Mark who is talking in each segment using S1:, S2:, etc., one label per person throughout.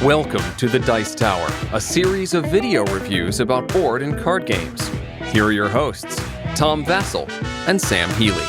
S1: Welcome to the Dice Tower, a series of video reviews about board and card games. Here are your hosts, Tom Vasel and Sam Healey.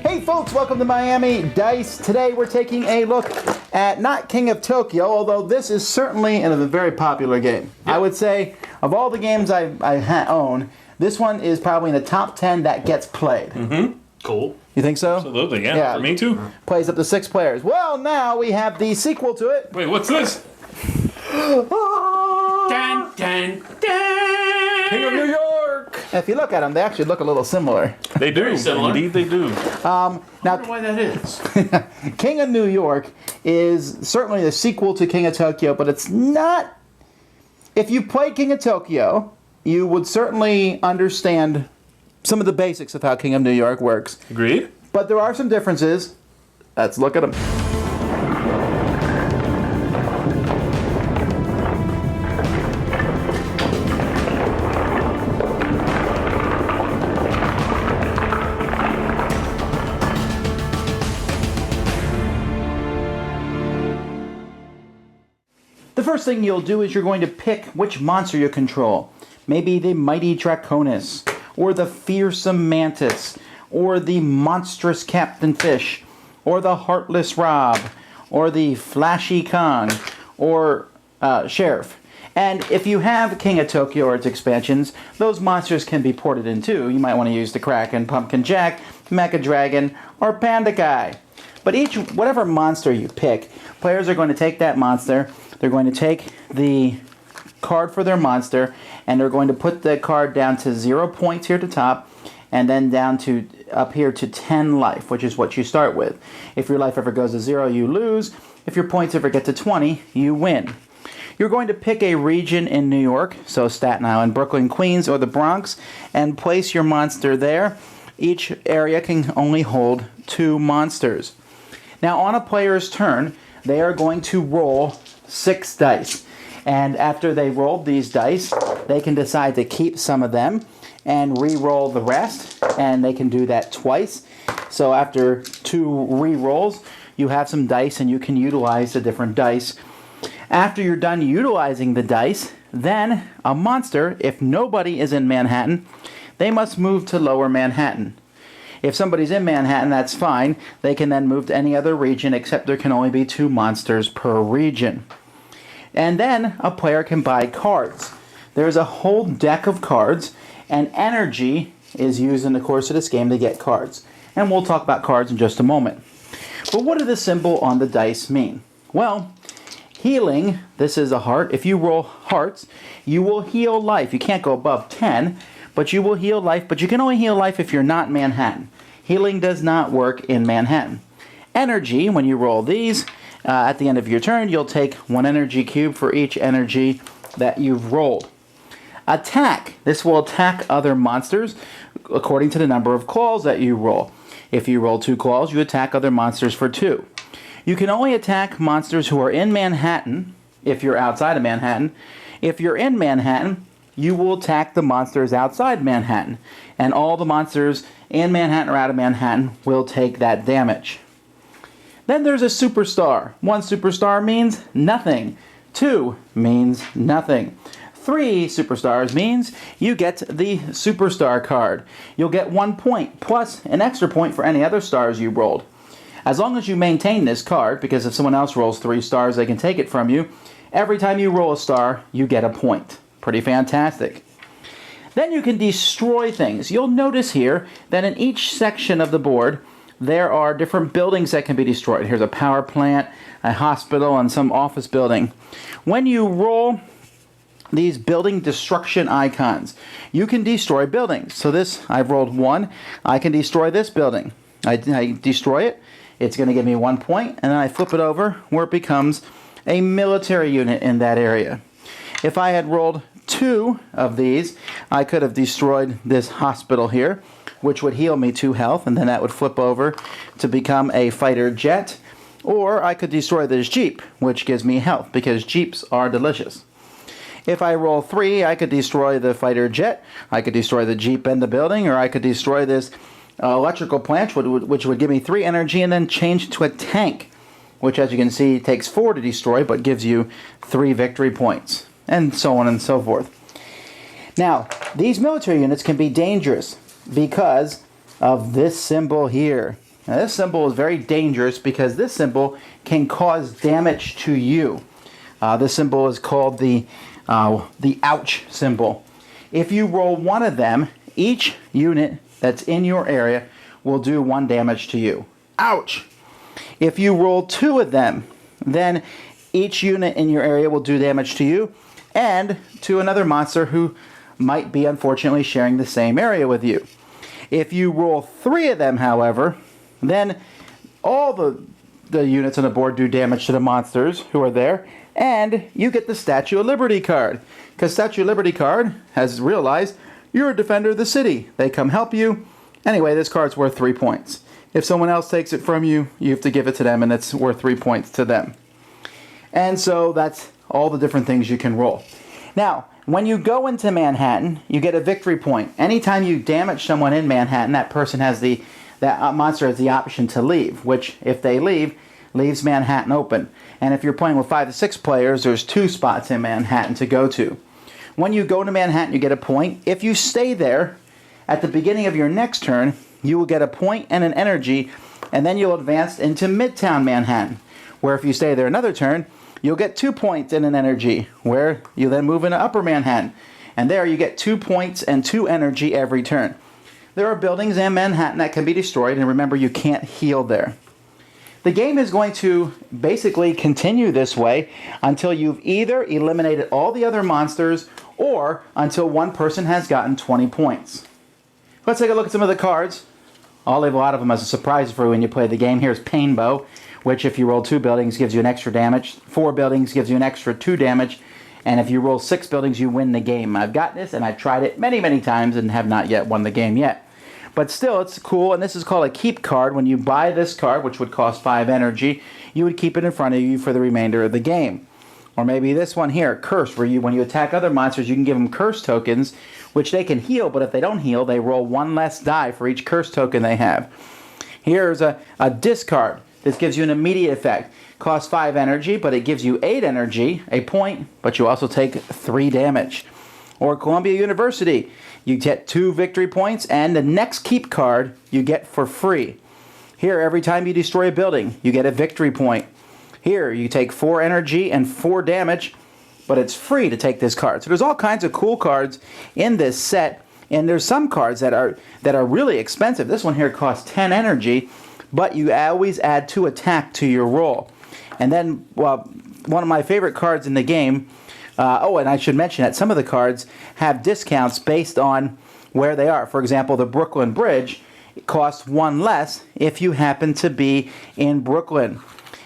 S2: Hey folks, welcome to Miami Dice. Today we're taking a look at not King of Tokyo, although this is certainly a very popular game. I would say of all the games I own, this one is probably in the top 10 that gets played.
S3: Cool.
S2: You think so?
S3: Absolutely, yeah. For me too.
S2: Plays up to 6 players. Well, now we have the sequel to it.
S3: Wait, what's this? Dun, dun, dun. King of New York.
S2: If you look at them, they actually look a little similar.
S3: They do.
S4: Very similar.
S3: Indeed, they do.
S4: I wonder why that is.
S2: King of New York is certainly the sequel to King of Tokyo, but it's not. If you played King of Tokyo, you would certainly understand some of the basics of how King of New York works.
S3: Agreed.
S2: But there are some differences. Let's look at them. The first thing you'll do is you're going to pick which monster you control. Maybe the mighty Draconis, or the fearsome Mantis, or the monstrous Captain Fish, or the heartless Rob, or the flashy Kong, or Sheriff. And if you have King of Tokyo or its expansions, those monsters can be ported in too. You might want to use the Kraken, Pumpkin Jack, Mecha Dragon, or Panda Guy. But whatever monster you pick, players are going to take that monster. They're going to take the card for their monster, and they're going to put the card down to 0 points here at the top, and then down to up here to 10 life, which is what you start with. If your life ever goes to 0, you lose. If your points ever get to 20, you win. You're going to pick a region in New York, so Staten Island, Brooklyn, Queens, or the Bronx, and place your monster there. Each area can only hold 2 monsters. Now, on a player's turn, they are going to roll 6 dice. And after they rolled these dice, they can decide to keep some of them and re-roll the rest. And they can do that twice. So after 2 re-rolls, you have some dice and you can utilize the different dice. After you're done utilizing the dice, then a monster, if nobody is in Manhattan, they must move to Lower Manhattan. If somebody's in Manhattan, that's fine. They can then move to any other region, except there can only be 2 monsters per region. And then a player can buy cards. There's a whole deck of cards, and energy is used in the course of this game to get cards. And we'll talk about cards in just a moment. But what does the symbol on the dice mean? Well, healing, this is a heart. If you roll hearts, you will heal life. You can't go above 10, but you will heal life. But you can only heal life if you're not in Manhattan. Healing does not work in Manhattan. Energy, when you roll these, at the end of your turn, you'll take 1 energy cube for each energy that you've rolled. Attack. This will attack other monsters according to the number of claws that you roll. If you roll 2 claws, you attack other monsters for 2. You can only attack monsters who are in Manhattan if you're outside of Manhattan. If you're in Manhattan, you will attack the monsters outside Manhattan. And all the monsters in Manhattan or out of Manhattan will take that damage. Then there's a superstar. 1 superstar means nothing. 2 means nothing. 3 superstars means you get the superstar card. You'll get 1 point plus an extra point for any other stars you rolled. As long as you maintain this card, because if someone else rolls 3 stars, they can take it from you. Every time you roll a star, you get a point. Pretty fantastic. Then you can destroy things. You'll notice here that in each section of the board, there are different buildings that can be destroyed. Here's a power plant, a hospital, and some office building. When you roll these building destruction icons, you can destroy buildings. So this, I've rolled 1. I can destroy this building. I destroy it. It's going to give me 1 point, and then I flip it over where it becomes a military unit in that area. If I had rolled 2 of these, I could have destroyed this hospital here, which would heal me 2 health, and then that would flip over to become a fighter jet. Or I could destroy this Jeep, which gives me health, because Jeeps are delicious. If I roll 3, I could destroy the fighter jet, I could destroy the Jeep and the building, or I could destroy this electrical plant, which would give me 3 energy, and then change to a tank, which, as you can see, takes 4 to destroy, but gives you 3 victory points, and so on and so forth. Now, these military units can be dangerous because of this symbol here. Now, this symbol is very dangerous because this symbol can cause damage to you. This symbol is called the ouch symbol. If you roll 1 of them, each unit that's in your area will do 1 damage to you. Ouch! If you roll 2 of them, then each unit in your area will do damage to you and to another monster who might be unfortunately sharing the same area with you. If you roll 3 of them, however, then all the units on the board do damage to the monsters who are there, and you get the Statue of Liberty card. Because Statue of Liberty card has realized you're a defender of the city. They come help you. Anyway, this card's worth 3 points. If someone else takes it from you, you have to give it to them, and it's worth 3 points to them. And so that's all the different things you can roll. Now, when you go into Manhattan, you get a victory point. Anytime you damage someone in Manhattan, that monster has the option to leave, which, if they leave, leaves Manhattan open. And if you're playing with 5 to 6 players, there's 2 spots in Manhattan to go to. When you go to Manhattan, you get a point. If you stay there, at the beginning of your next turn, you will get a point and an energy, and then you'll advance into Midtown Manhattan, where if you stay there another turn, you'll get 2 points and an energy, where you then move into Upper Manhattan. And there you get 2 points and 2 energy every turn. There are buildings in Manhattan that can be destroyed, and remember, you can't heal there. The game is going to basically continue this way until you've either eliminated all the other monsters or until one person has gotten 20 points. Let's take a look at some of the cards. I'll leave a lot of them as a surprise for you when you play the game. Here's Painbow, which if you roll 2 buildings gives you an extra damage. 4 buildings gives you an extra 2 damage. And if you roll 6 buildings, you win the game. I've got this, and I've tried it many, many times and have not yet won the game yet. But still, it's cool, and this is called a keep card. When you buy this card, which would cost 5 energy, you would keep it in front of you for the remainder of the game. Or maybe this one here, Curse, where when you attack other monsters, you can give them curse tokens, which they can heal, but if they don't heal, they roll 1 less die for each curse token they have. Here's a discard. This gives you an immediate effect. Costs 5 energy, but it gives you 8 energy, a point, but you also take 3 damage. Or Columbia University. You get 2 victory points, and the next keep card you get for free. Here, every time you destroy a building, you get a victory point. Here, you take 4 energy and 4 damage, but it's free to take this card. So there's all kinds of cool cards in this set, and there's some cards that are really expensive. This one here costs 10 energy, but you always add 2 attack to your roll. And then, well, one of my favorite cards in the game, and I should mention that some of the cards have discounts based on where they are. For example, the Brooklyn Bridge costs 1 less if you happen to be in Brooklyn.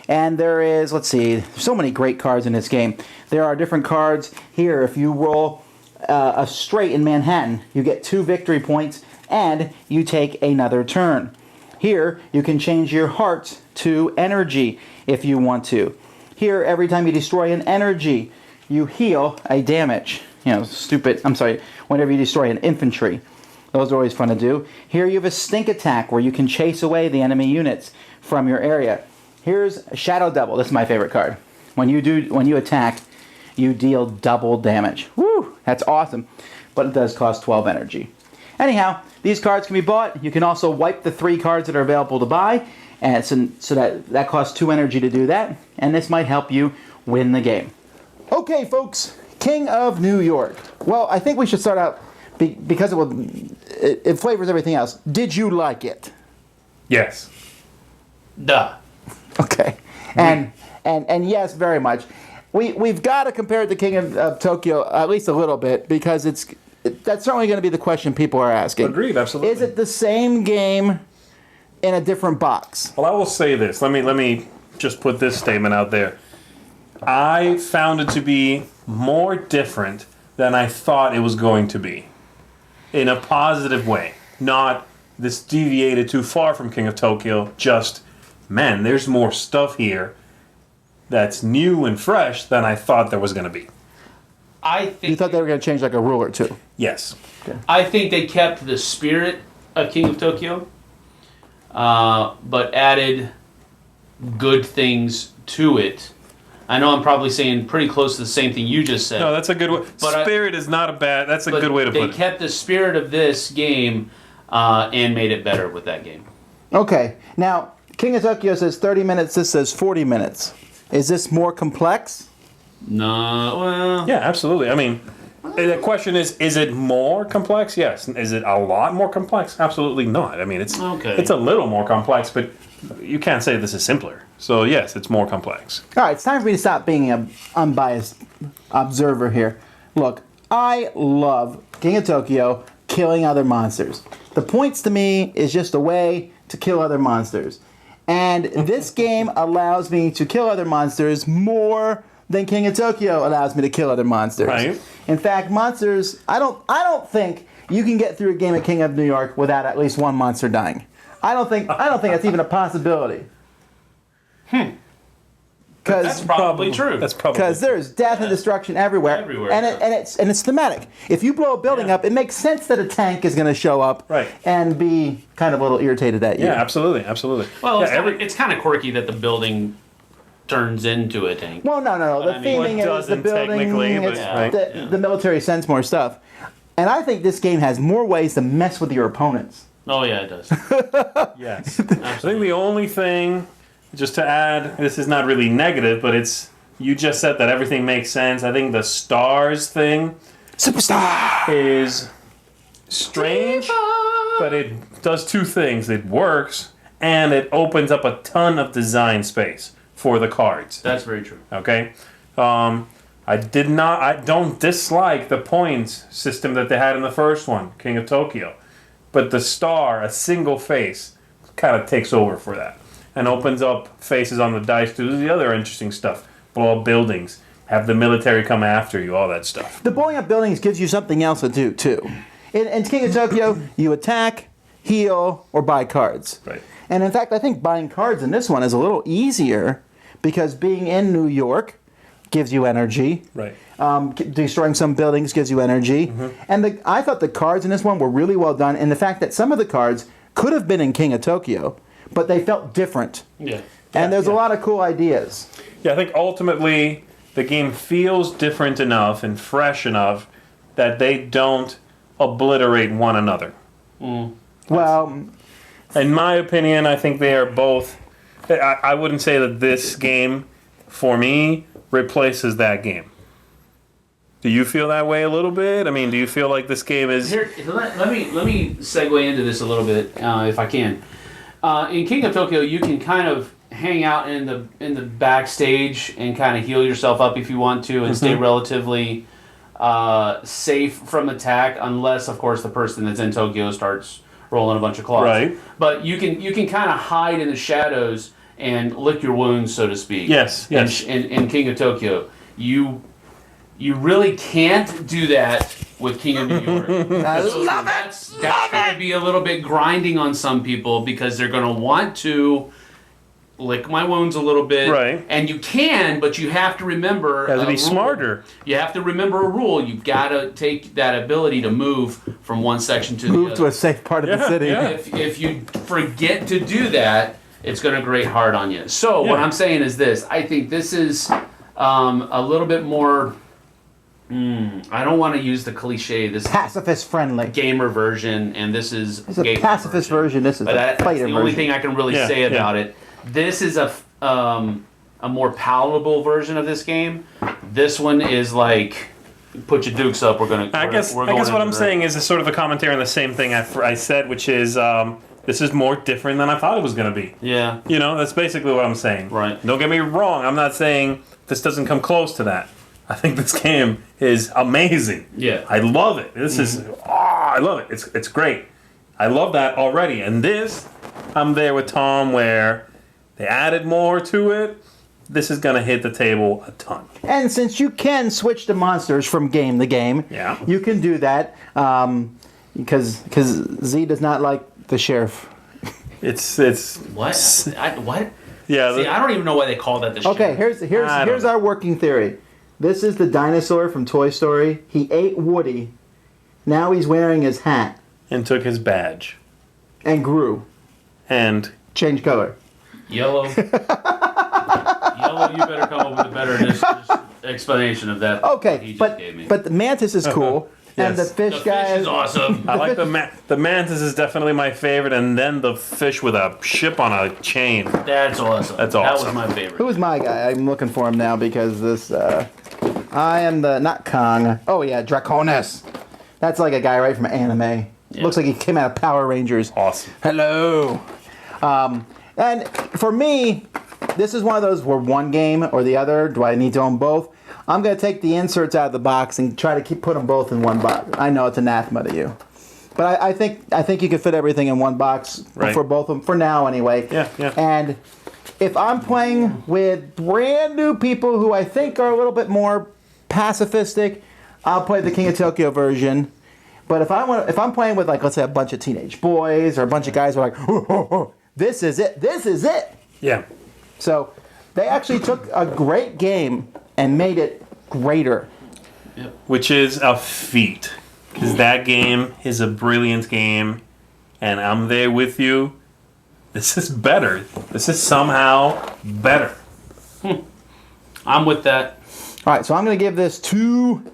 S2: And there is, let's see, so many great cards in this game. There are different cards here. If you roll a straight in Manhattan, you get 2 victory points and you take another turn. Here, you can change your hearts to energy if you want to. Here, every time you destroy an energy, you heal a damage. Whenever you destroy an infantry. Those are always fun to do. Here you have a stink attack where you can chase away the enemy units from your area. Here's Shadow Double. This is my favorite card. When you attack, you deal double damage. Woo! That's awesome. But it does cost 12 energy. Anyhow, these cards can be bought. You can also wipe the 3 cards that are available to buy, and so that costs 2 energy to do that. And this might help you win the game. Okay, folks, King of New York. Well, I think we should start out because it flavors everything else. Did you like it?
S3: Yes. Duh.
S2: Okay, and yes, very much. We've got to compare it to King of Tokyo at least a little bit because that's certainly going to be the question people are asking.
S3: Agreed, absolutely.
S2: Is it the same game in a different box?
S3: Well, I will say this. Let me just put this statement out there. I found it to be more different than I thought it was going to be. In a positive way. Not this deviated too far from King of Tokyo, just man, there's more stuff here that's new and fresh than I thought there was going to be.
S4: I think
S2: You thought they were going to change like a rule or two.
S3: Yes.
S4: I think they kept the spirit of King of Tokyo, but added good things to it. I know I'm probably saying pretty close to the same thing you just said.
S3: No, that's a good way.
S4: But
S3: Spirit is not a bad. That's a good way to put it.
S4: They kept the spirit of this game and made it better with that game.
S2: Okay, now King of Tokyo says 30 minutes. This says 40 minutes. Is this more complex?
S4: No, well,
S3: Yeah, absolutely. I mean, the question is it more complex? Yes. Is it a lot more complex? Absolutely not. I mean, it's a little more complex, but you can't say this is simpler. So yes, it's more complex.
S2: All right, it's time for me to stop being an unbiased observer here. Look, I love King of Tokyo killing other monsters. The points to me is just a way to kill other monsters. And this game allows me to kill other monsters more than King of Tokyo allows me to kill other monsters.
S3: Right.
S2: In fact, monsters, I don't think you can get through a game of King of New York without at least one monster dying. I don't think that's even a possibility.
S4: that's probably true.
S3: That's probably
S2: Because there's death and destruction everywhere,
S4: Everywhere,
S2: and it's thematic. If you blow a building up, it makes sense that a tank is going to show up
S3: Right.
S2: and be kind of a little irritated at you.
S3: Yeah, absolutely, absolutely.
S4: Well,
S3: yeah,
S4: it's kind of quirky that the building turns into a tank.
S2: Well, no. The
S4: I mean,
S2: theming
S3: well, it
S2: is the
S3: doesn't
S2: building.
S3: technically, but-
S2: It's
S3: right.
S2: the military sends more stuff, and I think this game has more ways to mess with your opponents.
S4: Oh yeah, it does.
S3: Yes. I think the only thing, just to add, this is not really negative, but you just said that everything makes sense. I think the stars thing
S2: Superstar.
S3: is strange, but it does two things. It works, and it opens up a ton of design space for the cards.
S4: That's very true.
S3: Okay? I don't dislike the points system that they had in the first one, King of Tokyo. But the star, a single face, kind of takes over for that. And opens up faces on the dice to do the other interesting stuff. Blow up buildings, have the military come after you, all that stuff.
S2: The blowing up buildings gives you something else to do too. In King of Tokyo, you attack, heal, or buy cards.
S3: Right.
S2: And in fact, I think buying cards in this one is a little easier because being in New York gives you energy.
S3: Right.
S2: Destroying some buildings gives you energy.
S3: Mm-hmm.
S2: And I thought the cards in this one were really well done. And the fact that some of the cards could have been in King of Tokyo, but they felt different.
S4: Yeah.
S2: And there's a lot of cool ideas.
S3: Yeah, I think ultimately the game feels different enough and fresh enough that they don't obliterate one another.
S2: Well,
S3: In my opinion, I think they are both. I wouldn't say that this game, for me, replaces that game. Do you feel that way a little bit? I mean, do you feel like this game is...
S4: Here, let me segue into this a little bit, if I can. In King of Tokyo, you can kind of hang out in the backstage and kind of heal yourself up if you want to, and stay relatively safe from attack, unless, of course, the person that's in Tokyo starts rolling a bunch of claws.
S3: Right.
S4: But you can kind of hide in the shadows and lick your wounds, so to speak.
S3: Yes.
S4: In King of Tokyo, you really can't do that with King of New York.
S2: I love it.
S4: That's going to be a little bit grinding on some people because they're going to want to lick my wounds a little bit.
S3: Right.
S4: And you can, but you have to remember
S3: You have to be
S4: rule.
S3: smarter.
S4: You have to remember a rule. You've got to take that ability to move from one section to the
S2: move
S4: other.
S2: to a safe part of the city.
S3: yeah.
S4: If you forget to do that, it's going to grate hard on you. So what
S3: Yeah.
S4: I'm saying is this. I think this is a little bit more... I don't want to use the cliche. This is
S2: Pacifist friendly.
S4: gamer version, and this is
S2: It's a
S4: gamer
S2: pacifist version. This is
S4: But
S2: a
S4: that's
S2: fighter
S4: the only
S2: version.
S4: thing I can really
S3: Yeah,
S4: say
S3: yeah.
S4: about it. This is a more palatable version of this game. This one is like, put your dukes up.
S3: I guess what I'm saying is a sort of a commentary on the same thing I said, which is this is more different than I thought it was going to be.
S4: Yeah.
S3: You know, that's basically what I'm saying.
S4: Right.
S3: Don't get me wrong. I'm not saying this doesn't come close to that. I think this game is amazing.
S4: Yeah.
S3: I love it. This is, I love it. It's great. I love that already. And this, I'm there with Tom where they added more to it. This is going to hit the table a ton.
S2: And since you can switch the monsters from game to game,
S3: Yeah.
S2: you can do that because Zee does not like the sheriff.
S3: It's
S4: What? What?
S3: yeah.
S4: See, I don't even know why they call that the ship.
S2: Okay, here's our working theory. This is the dinosaur from Toy Story. He ate Woody. Now he's wearing his hat
S3: And took his badge
S2: and grew.
S3: and
S2: Changed color.
S4: Yellow. Yellow, you better come up with a better explanation of that.
S2: Okay,
S4: he just
S2: but
S4: gave me.
S2: the mantis is cool, and the
S3: Yes.
S2: fish
S4: the
S2: guy
S4: fish is awesome.
S3: I like the mantis is definitely my favorite, and then the fish with a ship on a chain.
S4: That's awesome.
S3: That's
S4: That was
S3: awesome.
S4: my favorite.
S2: Who's my guy? I'm looking for him now because this. I am the not Kong. Oh yeah, Draconis. That's like a guy right from anime.
S4: Yeah.
S2: Looks like he came out of Power Rangers.
S3: Awesome.
S2: Hello. And for me, this is one of those where one game or the other. Do I need to own both? I'm gonna take the inserts out of the box and try to put them both in one box. I know it's anathema to you, but I think you can fit everything in one box
S3: Right.
S2: for both of them for now anyway.
S3: Yeah.
S2: And if I'm playing with brand new people who I think are a little bit more pacifistic, I'll play the King of Tokyo version. But if I'm playing with, like, let's say a bunch of teenage boys or a bunch of guys who are like, oh, this is it,
S3: Yeah.
S2: So they actually took a great game and made it greater.
S3: Which is a feat. Because that game is a brilliant game, and I'm there with you. This is better. This is somehow better.
S4: I'm with that.
S2: All right, so I'm going to give this 2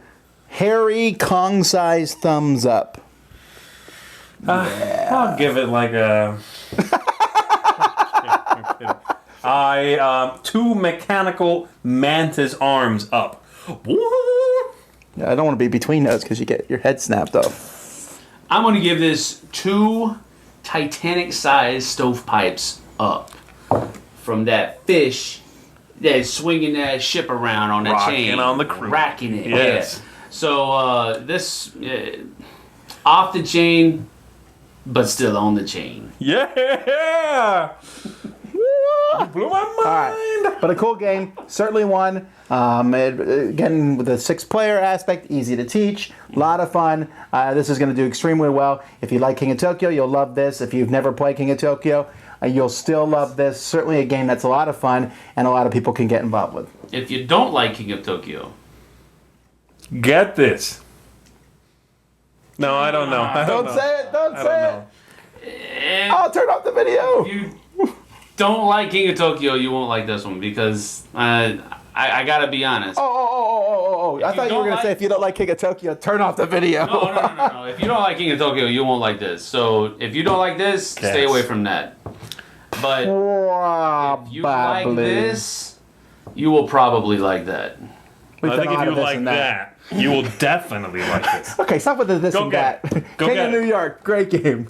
S2: hairy Kong-sized thumbs up.
S3: I'll give it like a... 2 mechanical mantis arms up.
S2: Yeah, I don't want to be between those because you get your head snapped off.
S4: I'm going to give this 2 Titanic-sized stovepipes up from that fish that's swinging that ship around on that
S3: Rocking
S4: chain.
S3: on the crew.
S4: Racking it,
S3: Yes.
S4: yeah. So this, off the chain, but still on the chain.
S3: Yeah! You blew my mind!
S2: All right, but a cool game, certainly one. Again, with the 6-player aspect, easy to teach, a lot of fun. This is going to do extremely well. If you like King of Tokyo, you'll love this. If you've never played King of Tokyo, you'll still love this. Certainly a game that's a lot of fun and a lot of people can get involved with.
S4: If you don't like King of Tokyo,
S3: Get this. No, I don't know.
S2: Don't say it. Don't
S3: I
S2: say
S3: don't
S2: it.
S3: know.
S2: I'll turn off the video.
S4: if you don't like King of Tokyo, you won't like this one because I gotta be honest.
S2: Oh. I
S4: you
S2: thought you were
S4: don't
S2: going to say
S4: like-
S2: if you don't like King of Tokyo, turn off the video.
S4: No. If you don't like King of Tokyo, you won't like this. So if you don't like this, stay
S3: Yes.
S4: away from that. But if you like this, you will probably like that.
S3: I think if you like that, you will definitely like this.
S2: Okay, stop with the this
S3: Go
S2: and
S3: get
S2: that.
S3: it. Go
S2: King
S3: get
S2: of
S3: it.
S2: New York, great game.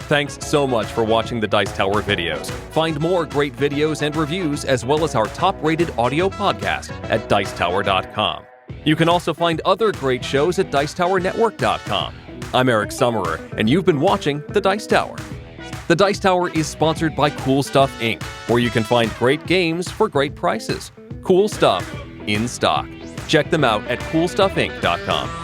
S1: Thanks so much for watching the Dice Tower videos. Find more great videos and reviews, as well as our top-rated audio podcast at Dicetower.com. You can also find other great shows at DicetowerNetwork.com. I'm Eric Summerer, and you've been watching The Dice Tower. The Dice Tower is sponsored by Cool Stuff Inc., where you can find great games for great prices. Cool stuff in stock. Check them out at CoolStuffInc.com.